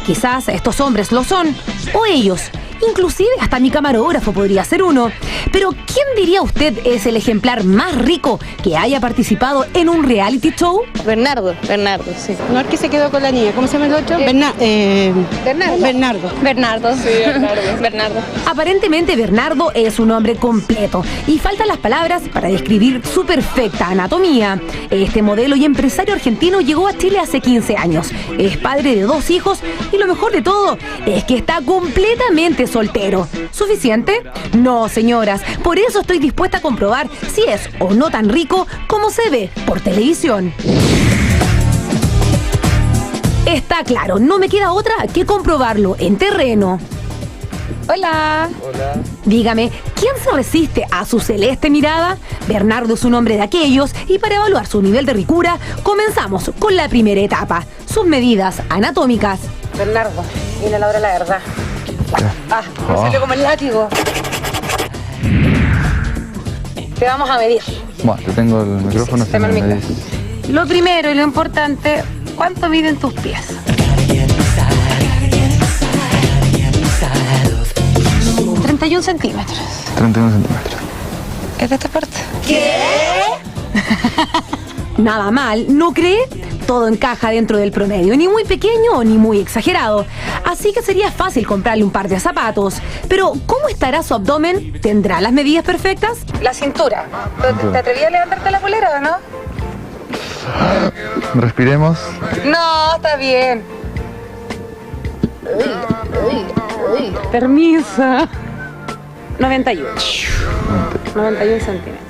Quizás estos hombres lo son, o ellos. Inclusive hasta mi camarógrafo podría ser uno. Pero ¿quién diría usted es el ejemplar más rico que haya participado en un reality show? Bernardo, sí. No es que se quedó con la niña. ¿Cómo se llama el otro? Bernardo. Sí, Bernardo. Aparentemente Bernardo es un hombre completo y faltan las palabras para describir su perfecta anatomía. Este modelo y empresario argentino llegó a Chile hace 15 años. Es padre de 2 hijos y lo mejor de todo es que está completamente soltero. ¿Suficiente? No, señoras. Por eso estoy dispuesta a comprobar si es o no tan rico como se ve por televisión. Está claro, no me queda otra que comprobarlo en terreno. Hola. Dígame, ¿quién se resiste a su celeste mirada? Bernardo es un hombre de aquellos y para evaluar su nivel de ricura, comenzamos con la primera etapa, sus medidas anatómicas. Bernardo, viene la hora de la verdad. Me salió como el látigo. Te vamos a medir. Bueno, te tengo el micrófono. Sí, me dices. Lo primero y lo importante, ¿cuánto miden tus pies? 31 centímetros. 31 centímetros. ¿Es de esta parte? ¿Qué? Nada mal, ¿no cree? Todo encaja dentro del promedio, ni muy pequeño ni muy exagerado. Así que sería fácil comprarle un par de zapatos. Pero, ¿cómo estará su abdomen? ¿Tendrá las medidas perfectas? La cintura. ¿Te atrevías a levantarte la polera o no? Respiremos. No, está bien. Permiso. 91 centímetros.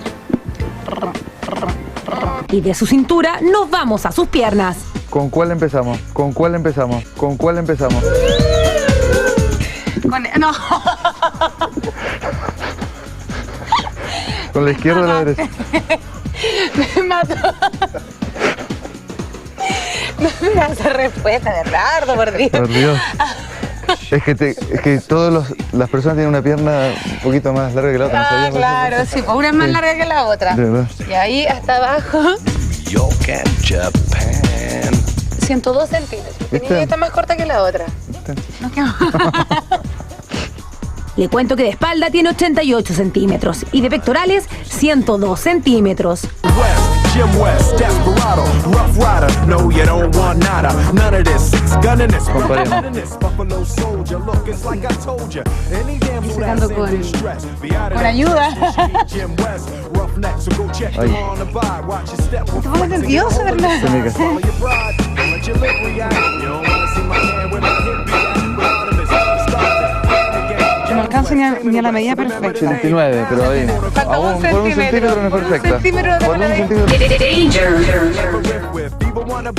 Y de su cintura nos vamos a sus piernas. ¿Con cuál empezamos? Con no. ¿Con la izquierda o la derecha? Me mató. No me das esa respuesta, Bernardo, por Dios. Por Dios. Es que todas las personas tienen una pierna un poquito más larga que la otra. Ah, claro, sí, pues una es más larga que la otra. De verdad. Y ahí hasta abajo. 102 centímetros. Mi niña está más corta que la otra. No, ¿qué? Le cuento que de espalda tiene 88 centímetros y de pectorales 102 centímetros. Jim West, Desperado, Rough Rider, no you don't want nada, none of this, six gun in this, Buffalo Soldier, look it's like I told you, any damn fool that's in distress, Con ayuda. Jim West, Roughneck, so go check them on the vibe, watch your step, Te pongo nervioso, ¿verdad? follow your bride, don't let your lip react, you don't wanna see my hand with my hip react, No alcanzo ni a la medida perfecta. 89, pero ahí. Falta un por un centímetro no es perfecta. Un centímetro Por un de centímetro.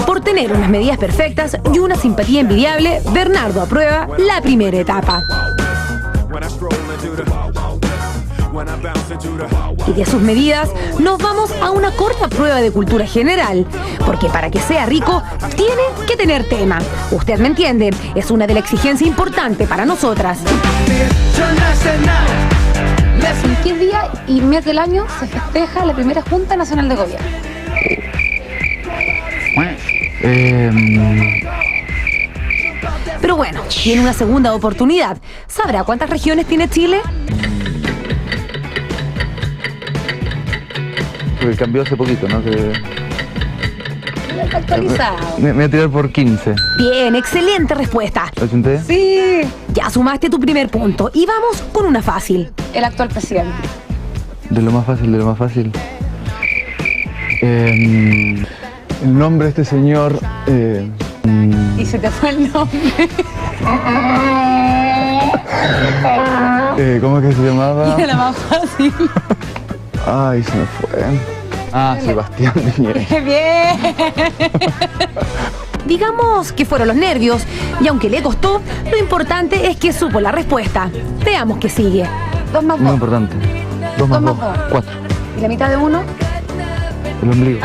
Por tener unas medidas perfectas y una simpatía envidiable, Bernardo aprueba la primera etapa. Y de sus medidas nos vamos a una corta prueba de cultura general, porque para que sea rico tiene que tener tema. Usted me entiende, es una de las exigencias importantes para nosotras. ¿En qué día y mes del año se festeja la primera Junta Nacional de Gobierno? Pero bueno, tiene una segunda oportunidad. ¿Sabrá cuántas regiones tiene Chile? Porque cambió hace poquito, ¿no? Está actualizado. Me voy a tirar por 15. Bien, excelente respuesta. ¿Lo chunté? Sí. Ya sumaste tu primer punto y vamos con una fácil. El actual presidente. De lo más fácil. El nombre de este señor... Y se te fue el nombre. ¿Cómo es que se llamaba? Era más fácil. Ay, se me fue. Sebastián Piñera. Bien. Digamos que fueron los nervios y aunque le costó, lo importante es que supo la respuesta. Veamos qué sigue. 2 más 2. Muy importante. 2 más 2. 4. ¿Y la mitad de 1? El ombligo.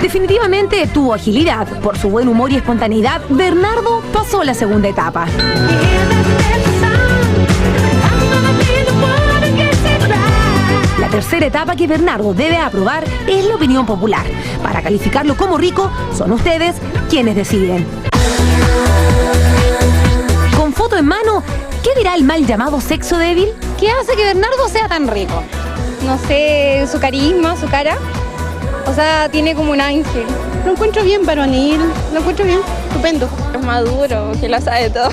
Definitivamente tuvo agilidad. Por su buen humor y espontaneidad, Bernardo pasó la segunda etapa. La tercera etapa que Bernardo debe aprobar es la opinión popular. Para calificarlo como rico, son ustedes quienes deciden. Con foto en mano, ¿qué dirá el mal llamado sexo débil? ¿Qué hace que Bernardo sea tan rico? No sé, su carisma, su cara. O sea, tiene como un ángel. Lo encuentro bien varonil, lo encuentro bien, estupendo. Es maduro, que lo sabe todo.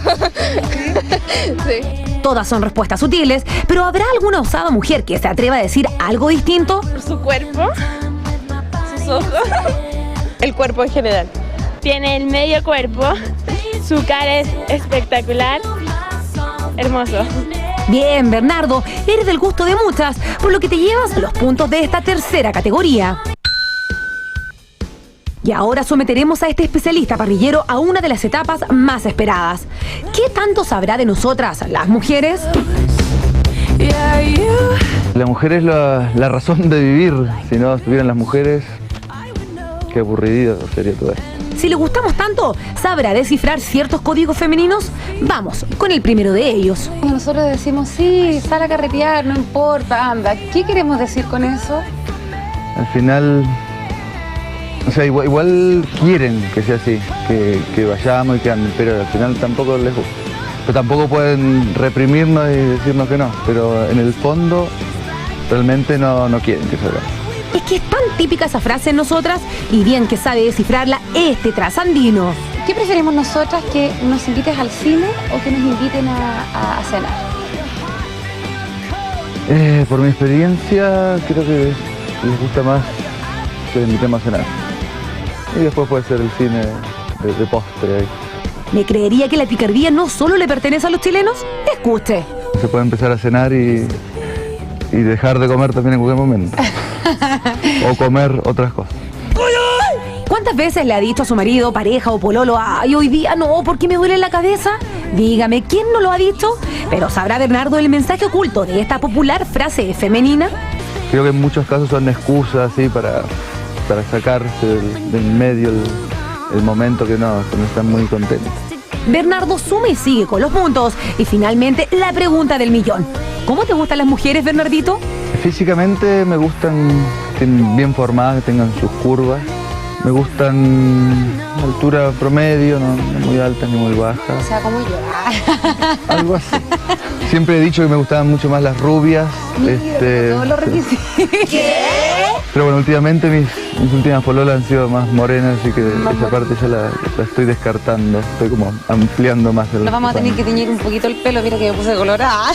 Sí. Todas son respuestas sutiles, pero ¿habrá alguna osada mujer que se atreva a decir algo distinto? Su cuerpo, sus ojos, el cuerpo en general. Tiene el medio cuerpo, su cara es espectacular, hermoso. Bien, Bernardo, eres del gusto de muchas, por lo que te llevas los puntos de esta tercera categoría. Y ahora someteremos a este especialista parrillero a una de las etapas más esperadas. ¿Qué tanto sabrá de nosotras, las mujeres? La mujer es la razón de vivir. Si no estuvieran las mujeres, qué aburrido sería todo esto. Si le gustamos tanto, ¿sabrá descifrar ciertos códigos femeninos? Vamos con el primero de ellos. Nosotros decimos, sí, sal a carretear, no importa, anda. ¿Qué queremos decir con eso? Al final, o sea, igual quieren que sea así, que vayamos y que anden, pero al final tampoco les gusta. Pero tampoco pueden reprimirnos y decirnos que no, pero en el fondo realmente no quieren que salgamos. Es que es tan típica esa frase en nosotras, y bien que sabe descifrarla este trasandino. ¿Qué preferimos nosotras, que nos invites al cine o que nos inviten a cenar? Por mi experiencia, creo que les gusta más que les invitemos a cenar. Y después puede ser el cine de postre ahí. ¿Me creería que la picardía no solo le pertenece a los chilenos? Escuche. Se puede empezar a cenar y dejar de comer también en cualquier momento. O comer otras cosas. ¿Cuántas veces le ha dicho a su marido, pareja o pololo, ay, hoy día no, porque me duele la cabeza? Dígame, ¿quién no lo ha dicho? Pero ¿sabrá Bernardo el mensaje oculto de esta popular frase femenina? Creo que en muchos casos son excusas así para sacarse del medio el momento que no están muy contentos. Bernardo suma y sigue con los puntos. Y finalmente, la pregunta del millón. ¿Cómo te gustan las mujeres, Bernardito? Físicamente me gustan bien formadas, que tengan sus curvas. Me gustan altura promedio, no muy alta ni muy baja. O sea, como yo. Algo así. Siempre he dicho que me gustaban mucho más las rubias. Todos los requisitos. ¿Qué? Pero bueno, últimamente mis últimas pololas han sido más morenas, así que esa parte ya la estoy descartando. Estoy como ampliando más el... Nos vamos a tener que teñir un poquito el pelo, mira que me puse colorada.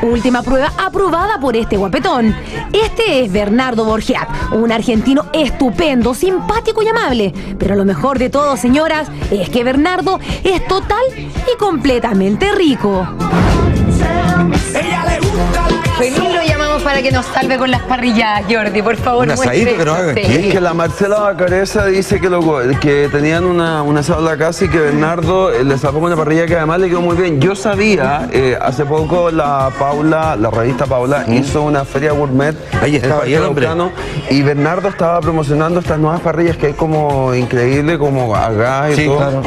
Última prueba aprobada por este guapetón. Este es Bernardo Borgiat, un argentino estupendo, simpático y amable. Pero lo mejor de todo, señoras, es que Bernardo es total y completamente rico. Feliz lo llamamos para que nos salve con las parrillas, Jordi, por favor. Un asadito que nos hagan. Sí. Que la Marcela Bacareza dice que tenían una asado en la casa y que Bernardo le sacó una parrilla que además le quedó muy bien. Yo sabía, hace poco la revista Paula hizo una feria gourmet. Ahí estaba ahí el hombre. Y Bernardo estaba promocionando estas nuevas parrillas que hay como increíble, como acá y Sí, todo. claro.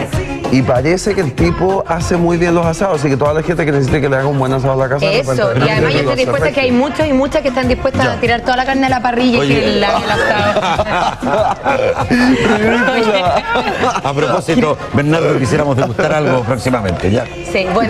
Y parece que el tipo hace muy bien los asados, así que toda la gente que necesite que le haga un buen asado a la casa. Eso, y además yo estoy dispuesta que hay muchos y muchas que están dispuestas a tirar toda la carne a la parrilla y que el asado. A propósito, Bernardo, quisiéramos degustar algo próximamente, ya. Sí, bueno.